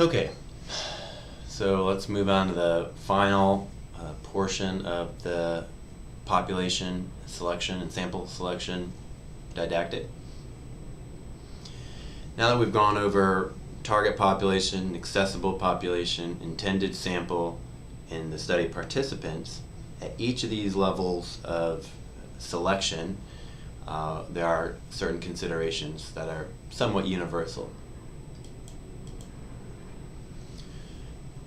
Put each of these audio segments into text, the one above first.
Okay, so let's move on to the final portion of the population selection and sample selection didactic. Now that we've gone over target population, accessible population, intended sample, and the study participants, at each of these levels of selection, there are certain considerations that are somewhat universal.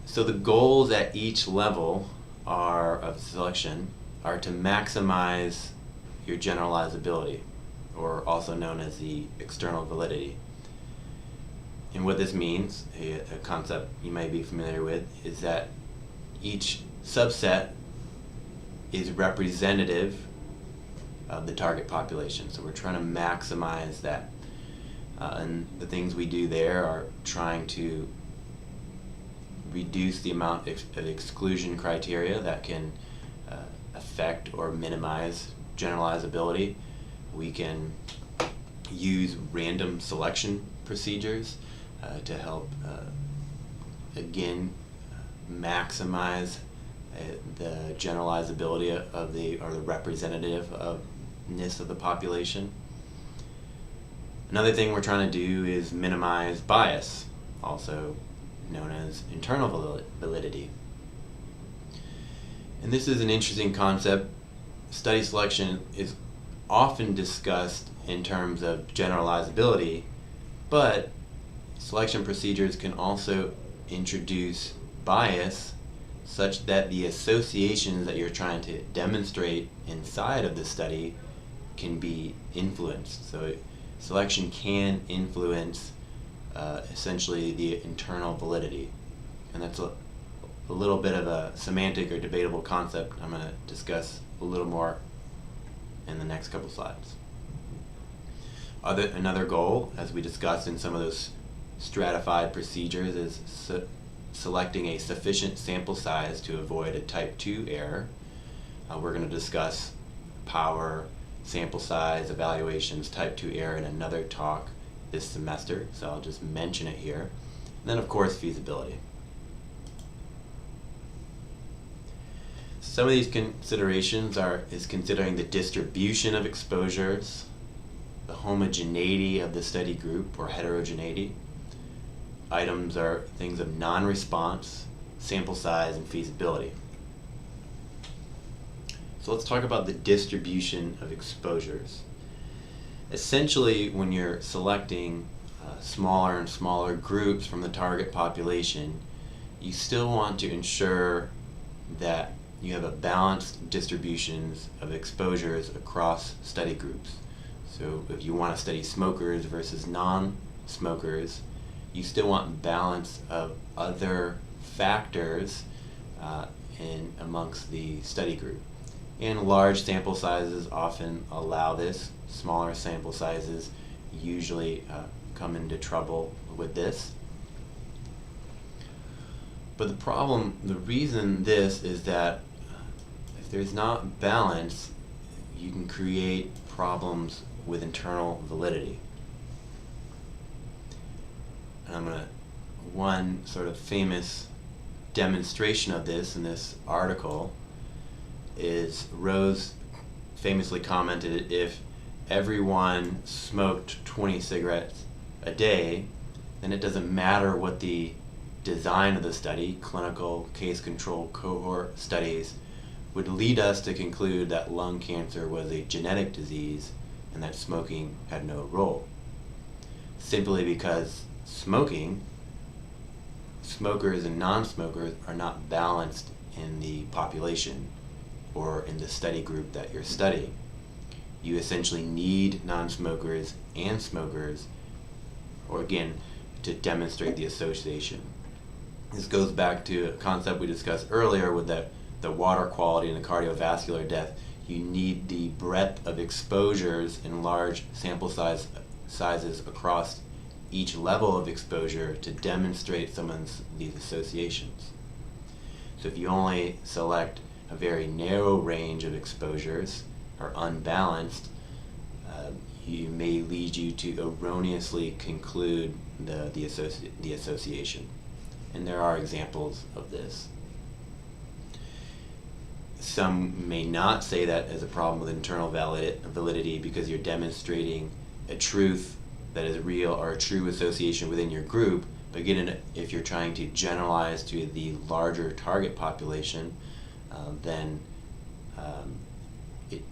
So the goals at each level of selection are to maximize your generalizability, or also known as the external validity. And what this means, a concept you may be familiar with, is that each subset is representative of the target population. So we're trying to maximize that. And the things we do there are trying to reduce the amount of exclusion criteria that can affect or minimize generalizability. We can use random selection procedures to help, again, maximize the generalizability or the representativeness of the population. Another thing we're trying to do is minimize bias, also known as internal validity. And this is an interesting concept. Study selection is often discussed in terms of generalizability, but selection procedures can also introduce bias such that the associations that you're trying to demonstrate inside of the study can be influenced. So selection can influence essentially the internal validity. And that's a little bit of a semantic or debatable concept I'm going to discuss a little more in the next couple slides. Another goal, as we discussed in some of those stratified procedures, is selecting a sufficient sample size to avoid a type 2 error. We're going to discuss power, sample size, evaluations, type 2 error in another talk this semester, so I'll just mention it here. And then of course feasibility. Some of these considerations is considering the distribution of exposures, the homogeneity of the study group or heterogeneity. Items are things of non-response, sample size, and feasibility. So let's talk about the distribution of exposures. Essentially, when you're selecting smaller and smaller groups from the target population, you still want to ensure that you have a balanced distributions of exposures across study groups. So if you want to study smokers versus non-smokers, you still want balance of other factors in amongst the study group. And large sample sizes often allow this. Smaller sample sizes usually come into trouble with this. But the reason this is that if there's not balance, you can create problems with internal validity. And one sort of famous demonstration of this in this article is Rose famously commented, if everyone smoked 20 cigarettes a day, then it doesn't matter what the design of the study, clinical, case control, cohort studies, would lead us to conclude that lung cancer was a genetic disease and that smoking had no role. Simply because smokers and non-smokers are not balanced in the population or in the study group that you're studying. You essentially need non-smokers and smokers, or again, to demonstrate the association. This goes back to a concept we discussed earlier with the water quality and the cardiovascular death. You need the breadth of exposures in large sample sizes across each level of exposure to demonstrate some of these associations. So if you only select a very narrow range of exposures or unbalanced, you may lead you to erroneously conclude the association. and there are examples of this. Some may not say that as a problem with internal validity because you're demonstrating a truth that is real or a true association within your group. But again, if you're trying to generalize to the larger target population, then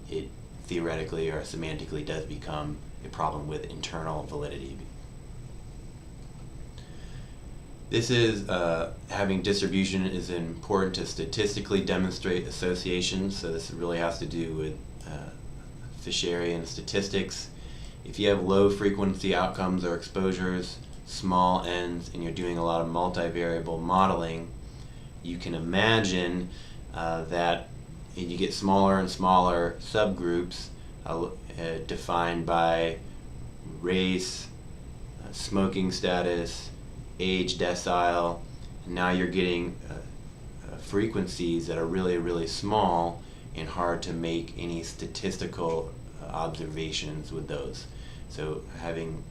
it theoretically or semantically does become a problem with internal validity. This is having distribution is important to statistically demonstrate associations, so this really has to do with Fisherian statistics. If you have low frequency outcomes or exposures, small n's, and you're doing a lot of multivariable modeling, you can imagine that you get smaller and smaller subgroups defined by race, smoking status, age decile, and now you're getting frequencies that are really, really small and hard to make any statistical observations with those. So having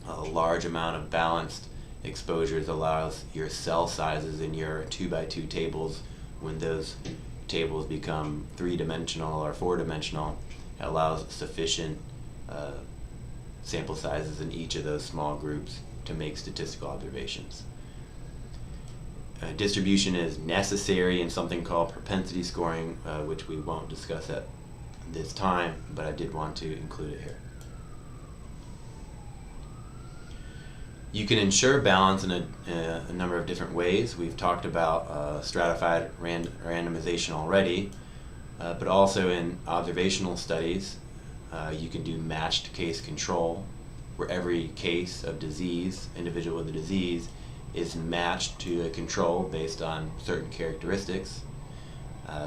a large amount of balanced exposures allows your cell sizes in your 2x2 tables, when those tables become 3-dimensional or 4-dimensional, it allows sufficient sample sizes in each of those small groups to make statistical observations. Distribution is necessary in something called propensity scoring, which we won't discuss at this time, but I did want to include it here. You can ensure balance in a number of different ways. We've talked about stratified randomization already, but also in observational studies, you can do matched case control, where every case of disease, individual with the disease, is matched to a control based on certain characteristics.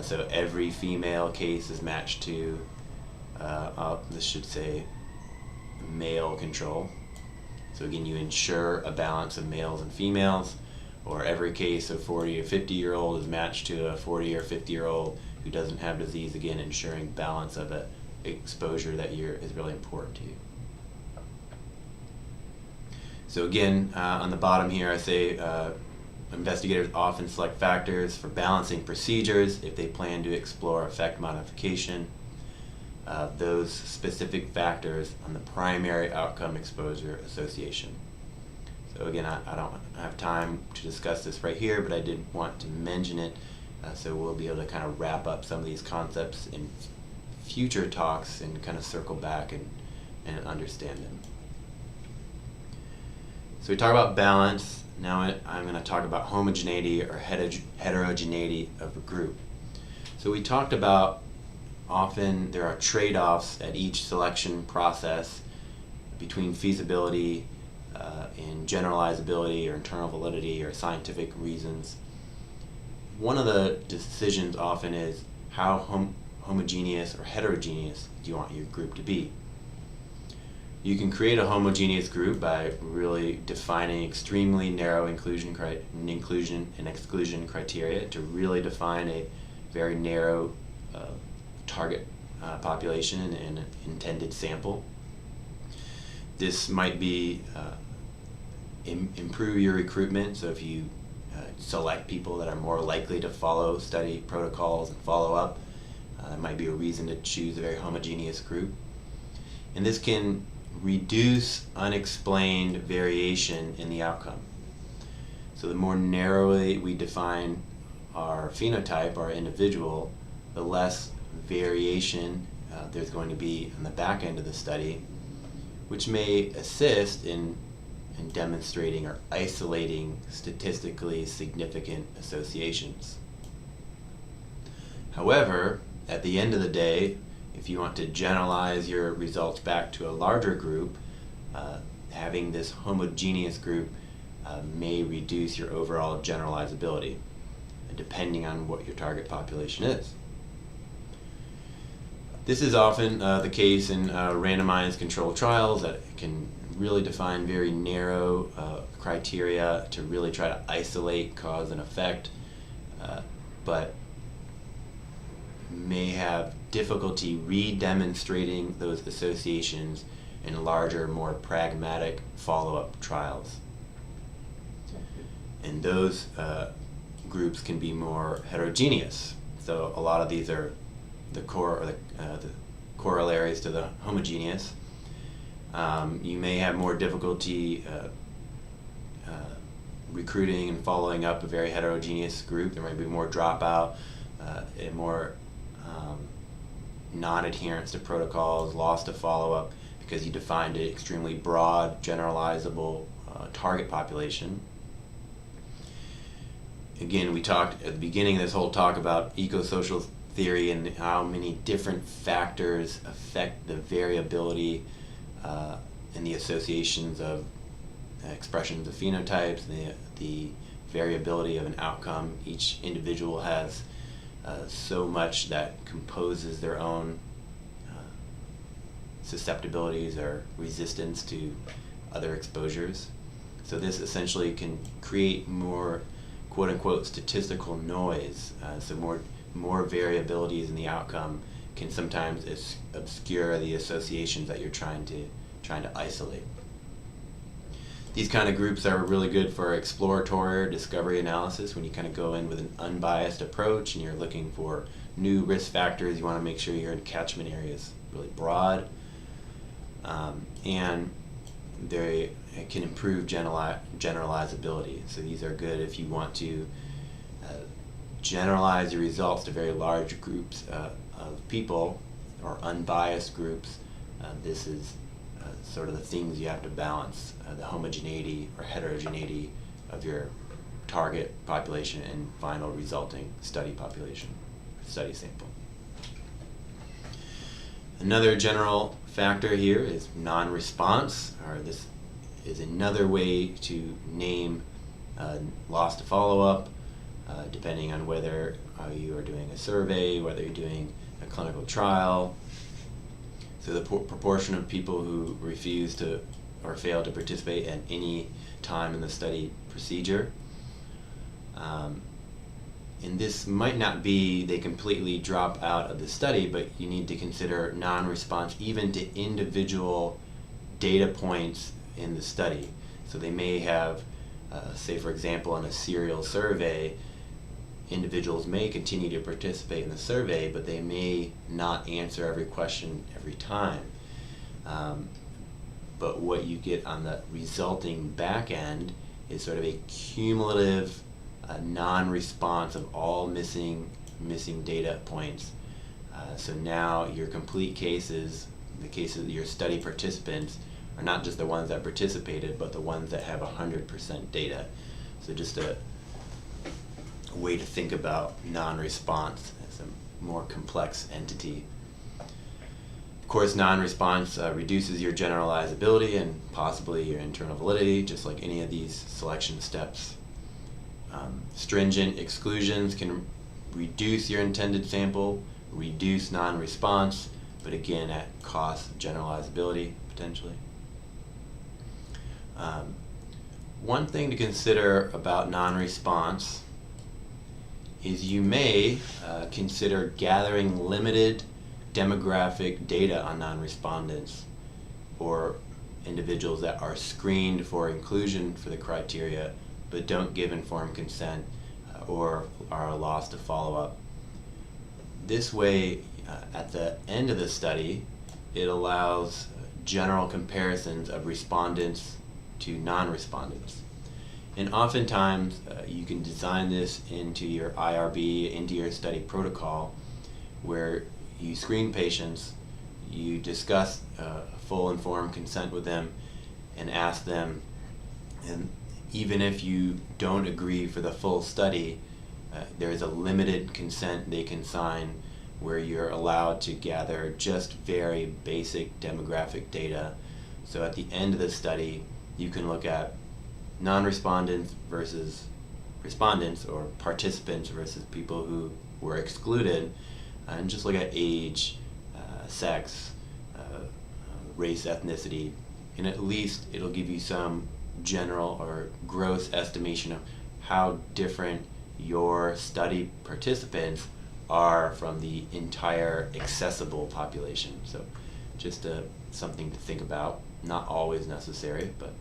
So every female case is matched to, this should say, male control. So again, you ensure a balance of males and females, or every case of 40 or 50-year-old is matched to a 40 or 50-year-old who doesn't have disease, again ensuring balance of an exposure that is really important to you. So again, on the bottom here I say investigators often select factors for balancing procedures if they plan to explore effect modification. Those specific factors on the primary outcome exposure association. So again, I don't have time to discuss this right here, but I did want to mention it, so we'll be able to kind of wrap up some of these concepts in future talks and kind of circle back and understand them. So we talk about balance. Now I'm going to talk about homogeneity or heterogeneity of a group. So we talked about often there are trade-offs at each selection process between feasibility and generalizability or internal validity or scientific reasons. One of the decisions often is how homogeneous or heterogeneous do you want your group to be. You can create a homogeneous group by really defining extremely narrow inclusion and exclusion criteria to really define a very narrow target population and intended sample. This might be improve your recruitment, so if you select people that are more likely to follow study protocols and follow up, it might be a reason to choose a very homogeneous group. And this can reduce unexplained variation in the outcome. So the more narrowly we define our phenotype, our individual, the less variation there's going to be on the back end of the study, which may assist in demonstrating or isolating statistically significant associations. However, at the end of the day, if you want to generalize your results back to a larger group, having this homogeneous group may reduce your overall generalizability, depending on what your target population is. This is often the case in randomized controlled trials that can really define very narrow criteria to really try to isolate cause and effect, but may have difficulty re-demonstrating those associations in larger, more pragmatic follow-up trials. and those groups can be more heterogeneous. So a lot of these are the corollaries to the homogeneous. You may have more difficulty recruiting and following up a very heterogeneous group. There might be more dropout, and more non-adherence to protocols, loss to follow-up, because you defined an extremely broad, generalizable target population. Again, we talked at the beginning of this whole talk about eco-social theory and how many different factors affect the variability and the associations of expressions of phenotypes, the variability of an outcome. Each individual has so much that composes their own susceptibilities or resistance to other exposures. So this essentially can create more quote-unquote statistical noise. So more variabilities in the outcome can sometimes obscure the associations that you're trying to isolate. These kind of groups are really good for exploratory or discovery analysis, when you kind of go in with an unbiased approach and you're looking for new risk factors. You want to make sure your catchment area is really broad, and they can improve generalizability. So these are good if you want to generalize your results to very large groups of people, or unbiased groups. This is sort of the things you have to balance, the homogeneity or heterogeneity of your target population and final resulting study population, study sample. Another general factor here is non-response, or this is another way to name loss to follow-up, depending on whether you are doing a survey, whether you're doing a clinical trial. So the proportion of people who refuse to or fail to participate at any time in the study procedure. And this might not be they completely drop out of the study, but you need to consider non-response even to individual data points in the study. So they may have, say for example, in a serial survey, individuals may continue to participate in the survey, but they may not answer every question every time. But what you get on the resulting back end is sort of a cumulative non-response of all missing data points. So now your complete cases, the cases of your study participants, are not just the ones that participated, but the ones that have 100% data. So just a way to think about non-response as a more complex entity. Of course, non-response reduces your generalizability and possibly your internal validity, just like any of these selection steps. Stringent exclusions can reduce your intended sample, reduce non-response, but again at cost of generalizability potentially. One thing to consider about non-response is you may consider gathering limited demographic data on non-respondents or individuals that are screened for inclusion for the criteria but don't give informed consent or are lost to follow-up. This way, at the end of the study, it allows general comparisons of respondents to non-respondents. And oftentimes, you can design this into your IRB, into your study protocol, where you screen patients, you discuss full informed consent with them, and ask them, and even if you don't agree for the full study, there is a limited consent they can sign where you're allowed to gather just very basic demographic data. So at the end of the study, you can look at non-respondents versus respondents, or participants versus people who were excluded, and just look at age, sex, race, ethnicity, and at least it'll give you some general or gross estimation of how different your study participants are from the entire accessible population. So just something to think about, not always necessary, but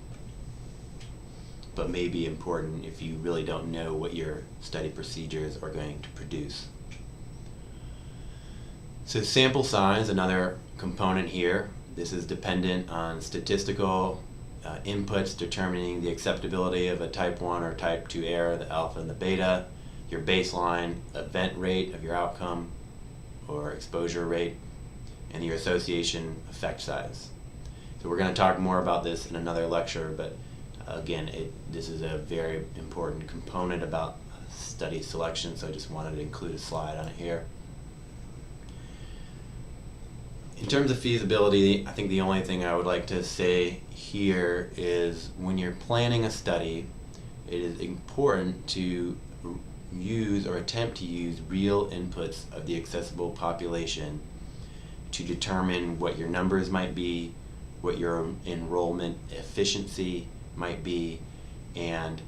but may be important if you really don't know what your study procedures are going to produce. So sample size, another component here. This is dependent on statistical inputs determining the acceptability of a type 1 or type 2 error, the alpha and the beta, your baseline event rate of your outcome or exposure rate, and your association effect size. So we're going to talk more about this in another lecture, but again, this is a very important component about study selection, so I just wanted to include a slide on it here. In terms of feasibility, I think the only thing I would like to say here is when you're planning a study, it is important to use or attempt to use real inputs of the accessible population to determine what your numbers might be, what your enrollment efficiency might be, and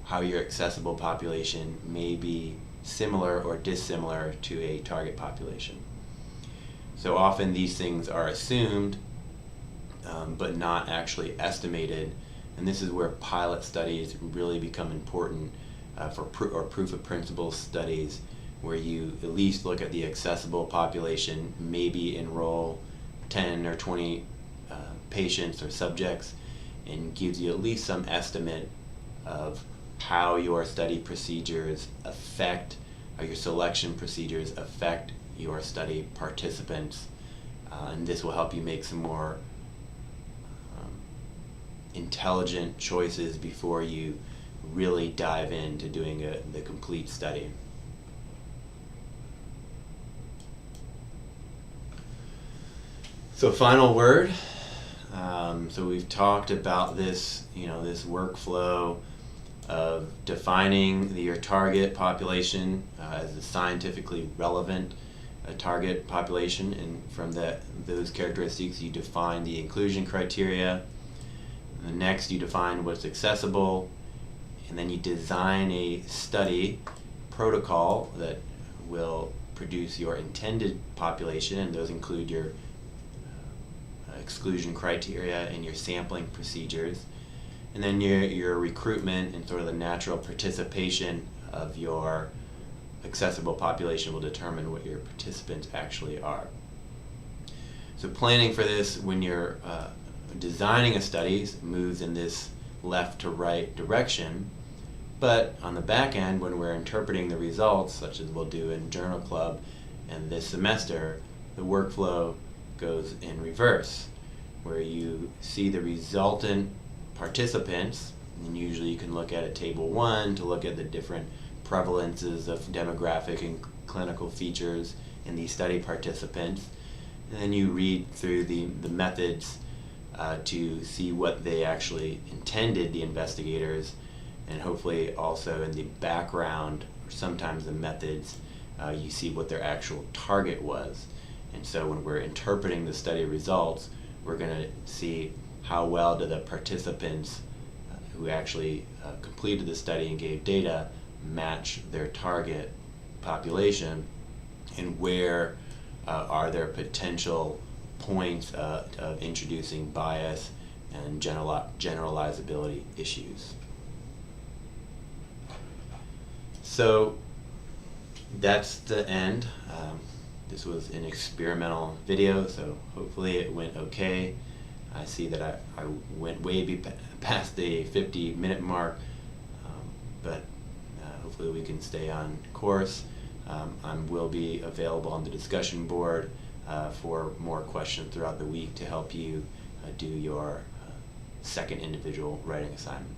how your accessible population may be similar or dissimilar to a target population. So often these things are assumed, but not actually estimated, and this is where pilot studies really become important for proof of principle studies, where you at least look at the accessible population, maybe enroll 10 or 20 patients or subjects, and gives you at least some estimate of how your study procedures affect, how your selection procedures affect your study participants, and this will help you make some more intelligent choices before you really dive into doing the complete study. So final word. So we've talked about this, this workflow of defining your target population as a scientifically relevant target population, and from those characteristics you define the inclusion criteria. And next you define what's accessible, and then you design a study protocol that will produce your intended population, and those include your exclusion criteria and your sampling procedures. And then your recruitment and sort of the natural participation of your accessible population will determine what your participants actually are. So planning for this when you're designing a study moves in this left to right direction, but on the back end, when we're interpreting the results, such as we'll do in Journal Club and this semester, the workflow goes in reverse, where you see the resultant participants, and usually you can look at a table 1 to look at the different prevalences of demographic and clinical features in these study participants, and then you read through the methods to see what they actually intended, the investigators, and hopefully also in the background, or sometimes the methods, you see what their actual target was. And so when we're interpreting the study results, we're going to see how well do the participants who actually completed the study and gave data match their target population, and where are there potential points of introducing bias and generalizability issues. So that's the end. This was an experimental video, so hopefully it went okay. I see that I went way past the 50-minute mark, but hopefully we can stay on course. I will be available on the discussion board for more questions throughout the week to help you do your second individual writing assignment.